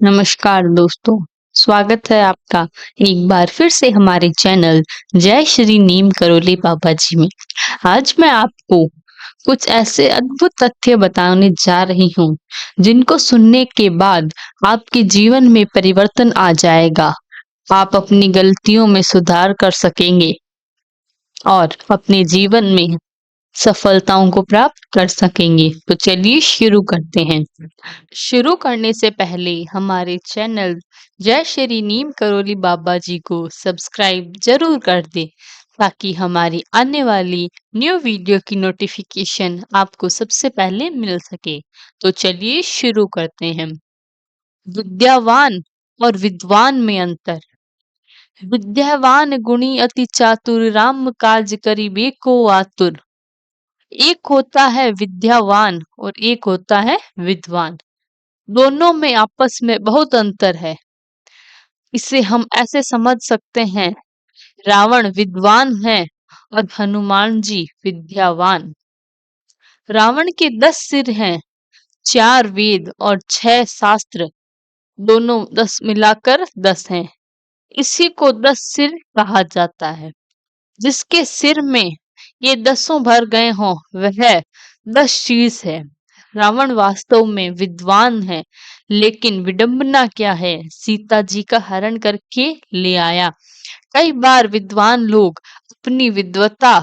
नमस्कार दोस्तों, स्वागत है आपका एक बार फिर से हमारे चैनल जय श्री नीम करोली बाबा जी में। आज मैं आपको कुछ ऐसे अद्भुत तथ्य बताने जा रही हूँ, जिनको सुनने के बाद आपके जीवन में परिवर्तन आ जाएगा। आप अपनी गलतियों में सुधार कर सकेंगे और अपने जीवन में सफलताओं को प्राप्त कर सकेंगे। तो चलिए शुरू करते हैं। शुरू करने से पहले हमारे चैनल जय श्री नीम करोली बाबा जी को सब्सक्राइब जरूर कर दें, ताकि हमारी आने वाली न्यू वीडियो की नोटिफिकेशन आपको सबसे पहले मिल सके। तो चलिए शुरू करते हैं। विद्यावान और विद्वान में अंतर। विद्यावान गुणी अति चातुर, राम काज करिबे को आतुर। एक होता है विद्यावान और एक होता है विद्वान। दोनों में आपस में बहुत अंतर है। इसे हम ऐसे समझ सकते हैं, रावण विद्वान है और हनुमान जी विद्यावान। रावण के 10 सिर हैं, 4 वेद और 6 शास्त्र, दोनों 10 मिलाकर 10 हैं। इसी को 10 सिर कहा जाता है। जिसके सिर में ये 10 भर गए हों, वह 10 शीश है। रावण वास्तव में विद्वान है, लेकिन विडंबना क्या है, सीता जी का हरण करके ले आया। कई बार विद्वान लोग अपनी विद्वता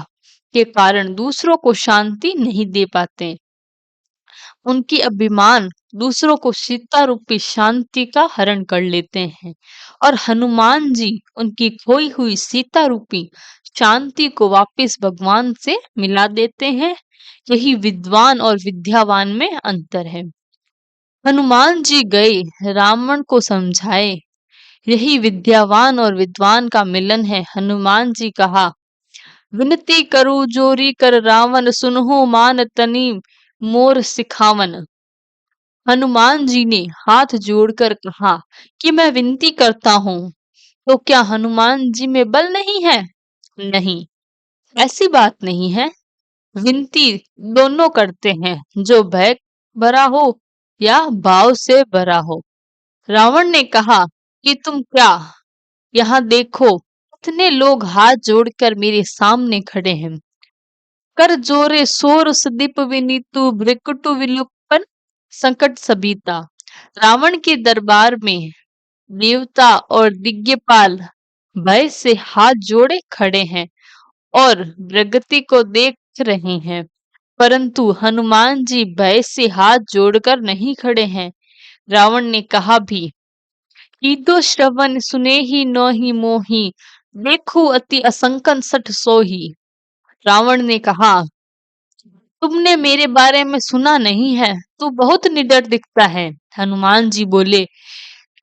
के कारण दूसरों को शांति नहीं दे पाते। उनकी अभिमान दूसरों को सीता रूपी शांति का हरण कर लेते हैं, और हनुमान जी उनकी खोई हुई सीता रूपी शांति को वापस भगवान से मिला देते हैं। यही विद्वान और विद्यावान में अंतर है। हनुमान जी गए रावण को समझाए, यही विद्यावान और विद्वान का मिलन है। हनुमान जी कहा, विनती करूं जोरी कर रावण, सुनहु मान तनी मोर सिखावन। हनुमान जी ने हाथ जोड़कर कहा कि मैं विनती करता हूँ। तो क्या हनुमान जी में बल नहीं है? नहीं, ऐसी बात नहीं है। विनती दोनों करते हैं, जो भय भरा हो या भाव से भरा हो। रावण ने कहा कि तुम क्या, यहाँ देखो, इतने लोग हाथ जोड़कर मेरे सामने खड़े हैं। कर जोरे सोर सदीप विनीतु, भृकुटु विलुप्पन संकट सबीता। रावण के दरबार में देवता और दिग्गपाल भय से हाथ जोड़े खड़े हैं और प्रगति को देख रहे हैं, परंतु हनुमान जी भय से हाथ जोड़कर नहीं खड़े हैं। रावण ने कहा भी, ईदो श्रवण सुने ही नो ही मोही, देखू अति असंकन सठ सोही। रावण ने कहा, तुमने मेरे बारे में सुना नहीं है, तू बहुत निडर दिखता है। हनुमान जी बोले,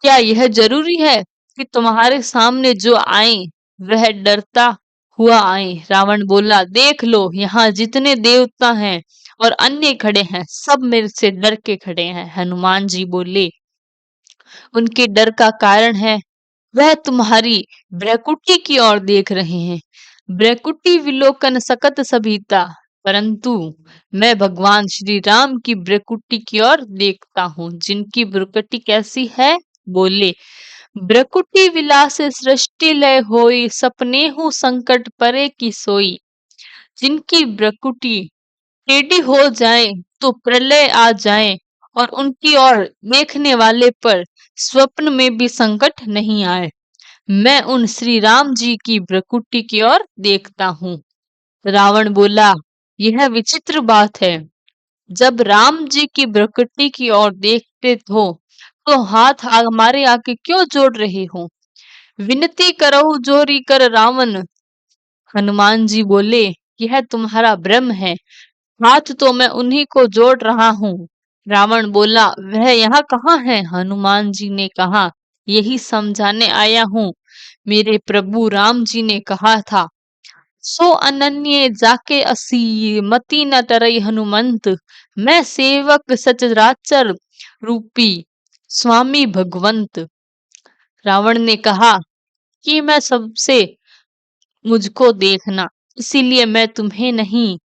क्या यह जरूरी है कि तुम्हारे सामने जो आए वह डरता हुआ आए? रावण बोला, देख लो, यहाँ जितने देवता हैं और अन्य खड़े हैं, सब मेरे से डर के खड़े हैं। हनुमान जी बोले, उनके डर का कारण है, वह तुम्हारी भ्रकुटी की ओर देख रहे हैं। भ्रकुटी विलोकन सकत सभीता, परंतु मैं भगवान श्री राम की भ्रकुटी की ओर देखता हूँ। जिनकी भ्रकुटी कैसी है? बोले, भ्रकुटी विलास सृष्टि लय होई, सपने हूँ संकट परे की सोई। जिनकी भ्रकुटी टेढ़ी हो जाए तो प्रलय आ जाए, और उनकी ओर देखने वाले पर स्वप्न में भी संकट नहीं आए। मैं उन श्री राम जी की भ्रकुटी की ओर देखता हूँ। रावण बोला, यह विचित्र बात है। जब राम जी की भ्रकुटी की ओर देखते हो, तो हाथ हमारे आगे क्यों जोड़ रहे हो? विनती करो जोरी कर रावण। हनुमान जी बोले, यह तुम्हारा भ्रम है, हाथ तो मैं उन्हीं को जोड़ रहा हूँ। रावण बोला, वह यहाँ कहाँ है? हनुमान जी ने कहा, यही समझाने आया हूँ। मेरे प्रभु राम जी ने कहा था, सो अनन्य जाके असी, मति न तरई हनुमंत। मैं सेवक सचराचर रूपी स्वामी भगवंत। रावण ने कहा कि मैं सबसे मुझको देखना, इसीलिए मैं तुम्हें नहीं,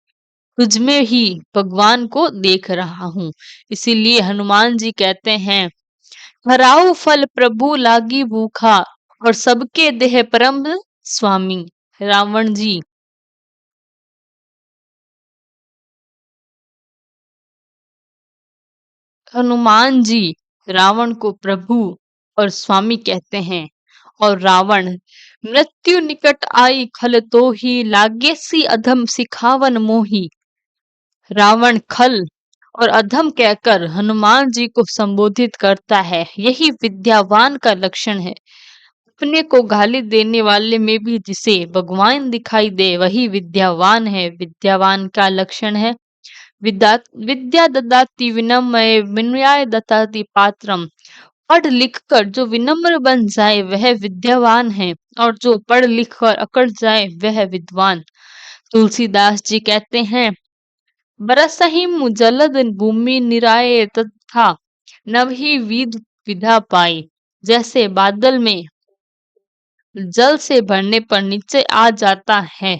तुझमें ही भगवान को देख रहा हूँ। इसीलिए हनुमान जी कहते हैं हराऊ फल प्रभु लागी भूखा और सबके देह परम स्वामी। रावण जी। हनुमान जी रावण को प्रभु और स्वामी कहते हैं। और रावण, मृत्यु निकट आई खल तो ही लागे सी अधम सिखावन मोही। रावण खल और अधम कहकर हनुमान जी को संबोधित करता है। यही विद्यावान का लक्षण है। अपने को गाली देने वाले में भी जिसे भगवान दिखाई दे वही विद्यावान है। विद्यावान का लक्षण है विद्या विद्या ददाति विनम्र विनयाय ददाति पात्रम। पढ़ लिख कर जो विनम्र बन जाए वह विद्यावान है और जो पढ़ लिख कर अकड़ जाए वह विद्वान। तुलसीदास जी कहते हैं, बरसहिं जलद भूमि निराये तथा नभ ही विध विधा पाई। जैसे बादल में जल से भरने पर नीचे आ जाता है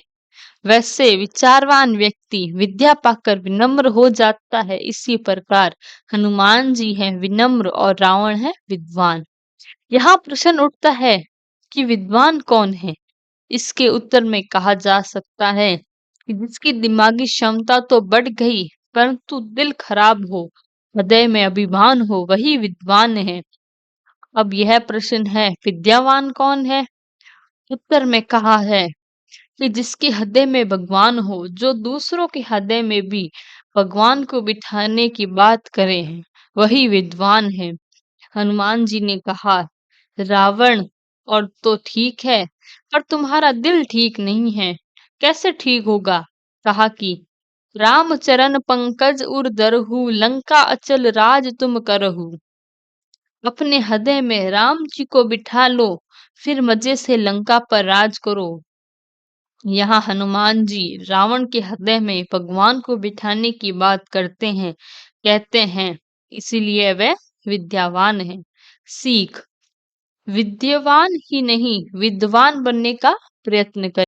वैसे विचारवान व्यक्ति विद्या पाकर विनम्र हो जाता है। इसी प्रकार हनुमान जी हैं विनम्र और रावण है विद्वान। यहाँ प्रश्न उठता है कि विद्वान कौन है। इसके उत्तर में कहा जा सकता है कि जिसकी दिमागी क्षमता तो बढ़ गई परंतु दिल खराब हो, हृदय में अभिमान हो, वही विद्वान है। अब यह प्रश्न है विद्यावान कौन है। उत्तर में कहा है कि जिसके हृदय में भगवान हो, जो दूसरों के हृदय में भी भगवान को बिठाने की बात करे हैं, वही विद्वान है। हनुमान जी ने कहा, रावण और तो ठीक है पर तुम्हारा दिल ठीक नहीं है। कैसे ठीक होगा। कहा कि राम चरण पंकज उर दरहु लंका अचल राज तुम करहु। अपने हृदय में राम जी को बिठा लो फिर मजे से लंका पर राज करो। यहाँ हनुमान जी रावण के हृदय में भगवान को बिठाने की बात करते हैं, कहते हैं, इसीलिए वे विद्यावान हैं। सीख, विद्यावान ही नहीं विद्वान बनने का प्रयत्न करें।